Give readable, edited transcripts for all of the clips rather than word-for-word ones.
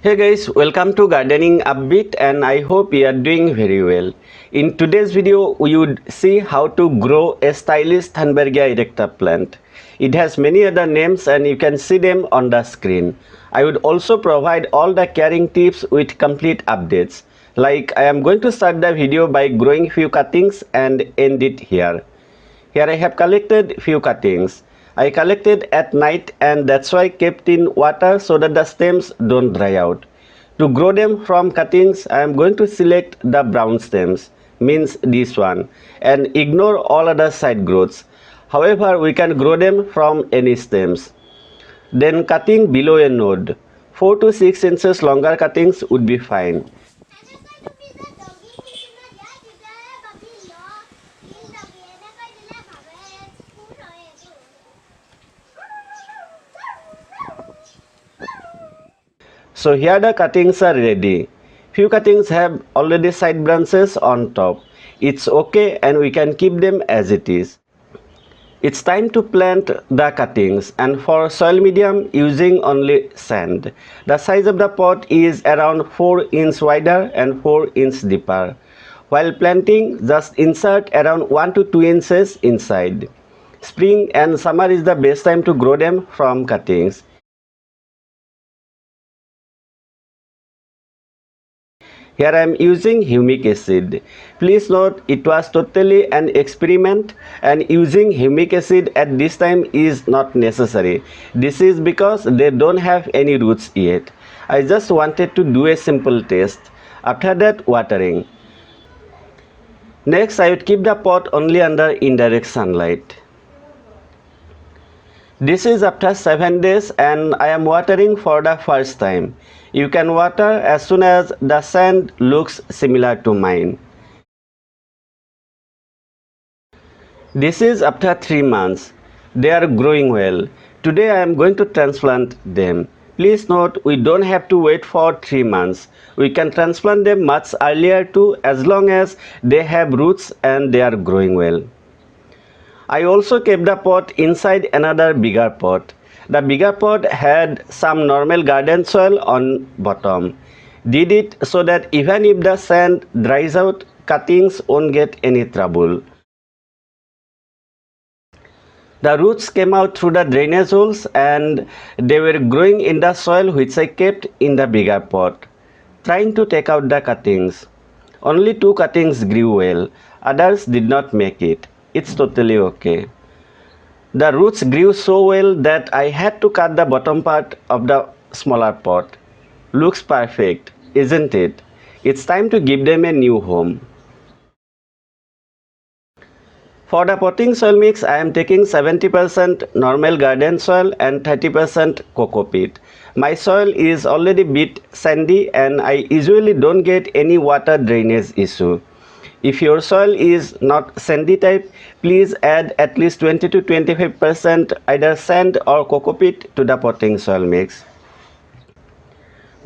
Hey guys, welcome to Gardening Upbeat and I hope you are doing very well. In today's video, we would see how to grow a stylish Thunbergia erecta plant. It has many other names and you can see them on the screen. I would also provide all the caring tips with complete updates. Like I am going to start the video by growing few cuttings and end it here. Here I have collected few cuttings. I collected at night and that's why I kept in water so that the stems don't dry out. To grow them from cuttings, I am going to select the brown stems, means this one, and ignore all other side growths. However, we can grow them from any stems. Then cutting below a node. 4 to 6 inches longer cuttings would be fine. So here the cuttings are ready. Few cuttings have already side branches on top. It's okay and we can keep them as it is. It's time to plant the cuttings and for soil medium using only sand. The size of the pot is around 4 inch wider and 4 inch deeper. While planting, just insert around 1 to 2 inches inside. Spring and summer is the best time to grow them from cuttings. Here I am using humic acid. Please note it was totally an experiment and using humic acid at this time is not necessary. This is because they don't have any roots yet. I just wanted to do a simple test. After that, watering. Next, I would keep the pot only under indirect sunlight. This is after 7 days and I am watering for the first time. You can water as soon as the sand looks similar to mine. This is after 3 months. They are growing well. Today I am going to transplant them. Please note we don't have to wait for 3 months. We can transplant them much earlier too as long as they have roots and they are growing well. I also kept the pot inside another bigger pot. The bigger pot had some normal garden soil on bottom. Did it so that even if the sand dries out, cuttings won't get any trouble. The roots came out through the drainage holes and they were growing in the soil which I kept in the bigger pot. Trying to take out the cuttings. Only 2 cuttings grew well, others did not make it. It's totally okay. The roots grew so well that I had to cut the bottom part of the smaller pot. Looks perfect, isn't it? It's time to give them a new home. For the potting soil mix, I am taking 70% normal garden soil and 30% coco peat. My soil is already a bit sandy and I usually don't get any water drainage issue. If your soil is not sandy type, please add at least 20 to 25% either sand or coco peat to the potting soil mix.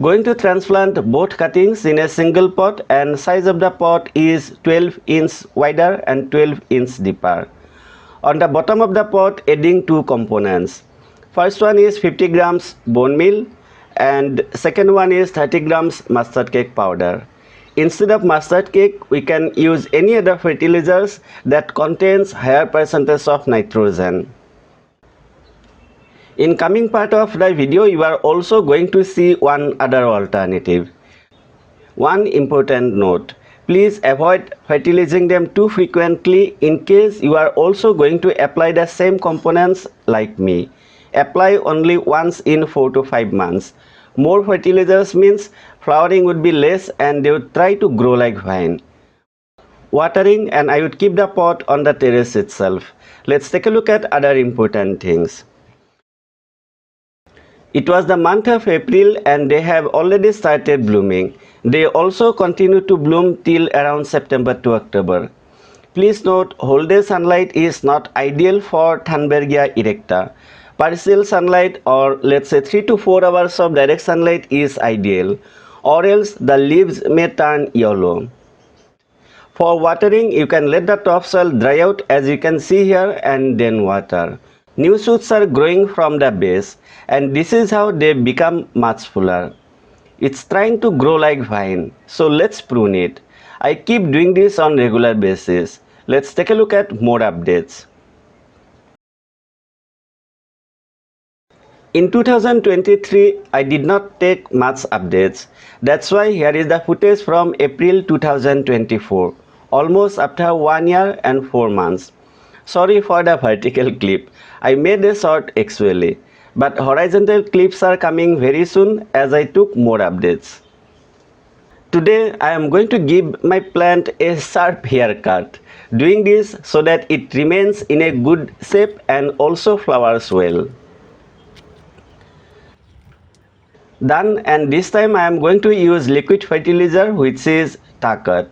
Going to transplant both cuttings in a single pot and size of the pot is 12 inch wider and 12 inch deeper. On the bottom of the pot, adding 2 components. First one is 50 grams bone meal and second one is 30 grams mustard cake powder. Instead of mustard cake, we can use any other fertilizers that contains higher percentage of nitrogen. In coming part of the video, you are also going to see one other alternative. One important note, please avoid fertilizing them too frequently in case you are also going to apply the same components like me. Apply only once in 4 to 5 months. More fertilizers means flowering would be less and they would try to grow like vine. Watering and I would keep the pot on the terrace itself. Let's take a look at other important things. It was the month of April and they have already started blooming. They also continue to bloom till around September to October. Please note, whole day sunlight is not ideal for Thunbergia erecta. Partial sunlight or let's say 3 to 4 hours of direct sunlight is ideal, or else the leaves may turn yellow. For watering, you can let the topsoil dry out as you can see here and then water. New shoots are growing from the base and this is how they become much fuller. It's trying to grow like vine, so let's prune it. I keep doing this on regular basis. Let's take a look at more updates. In 2023, I did not take much updates. That's why here is the footage from April 2024, almost after 1 year and 4 months. Sorry for the vertical clip. I made a short actually, but horizontal clips are coming very soon as I took more updates. Today I am going to give my plant a sharp haircut, doing this so that it remains in a good shape and also flowers well. Done, and this time I am going to use liquid fertilizer which is Takat.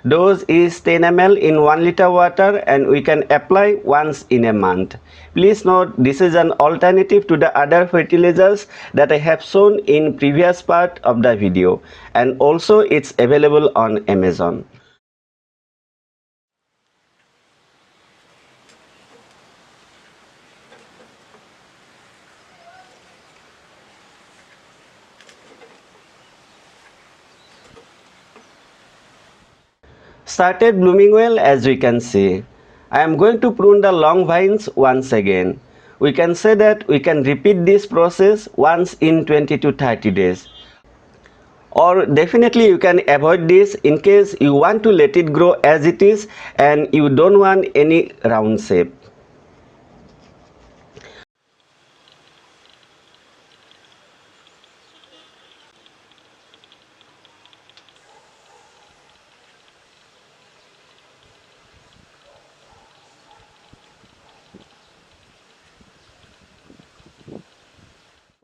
Dose is 10 ml in 1 liter water and we can apply once in a month. Please note this is an alternative to the other fertilizers that I have shown in previous part of the video, and also it's available on Amazon. Started blooming well as we can see. I am going to prune the long vines once again. We can say that we can repeat this process once in 20 to 30 days. Or definitely you can avoid this in case you want to let it grow as it is and you don't want any round shape.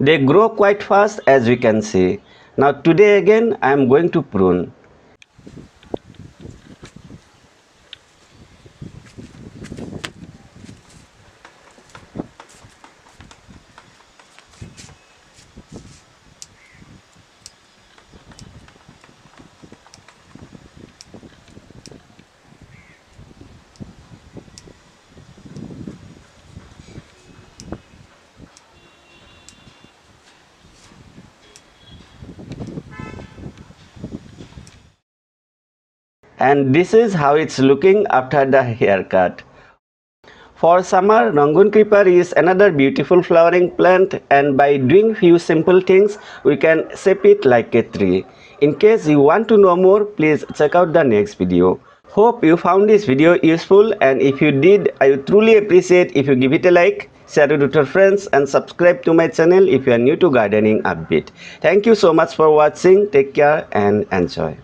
They grow quite fast as we can see. Now today again I am going to prune. And this is how it's looking after the haircut. For summer, Rangoon creeper is another beautiful flowering plant, and by doing few simple things, we can shape it like a tree. In case you want to know more, please check out the next video. Hope you found this video useful, and if you did, I would truly appreciate if you give it a like, share it with your friends, and subscribe to my channel if you are new to gardening upbeat. Thank you so much for watching. Take care and enjoy.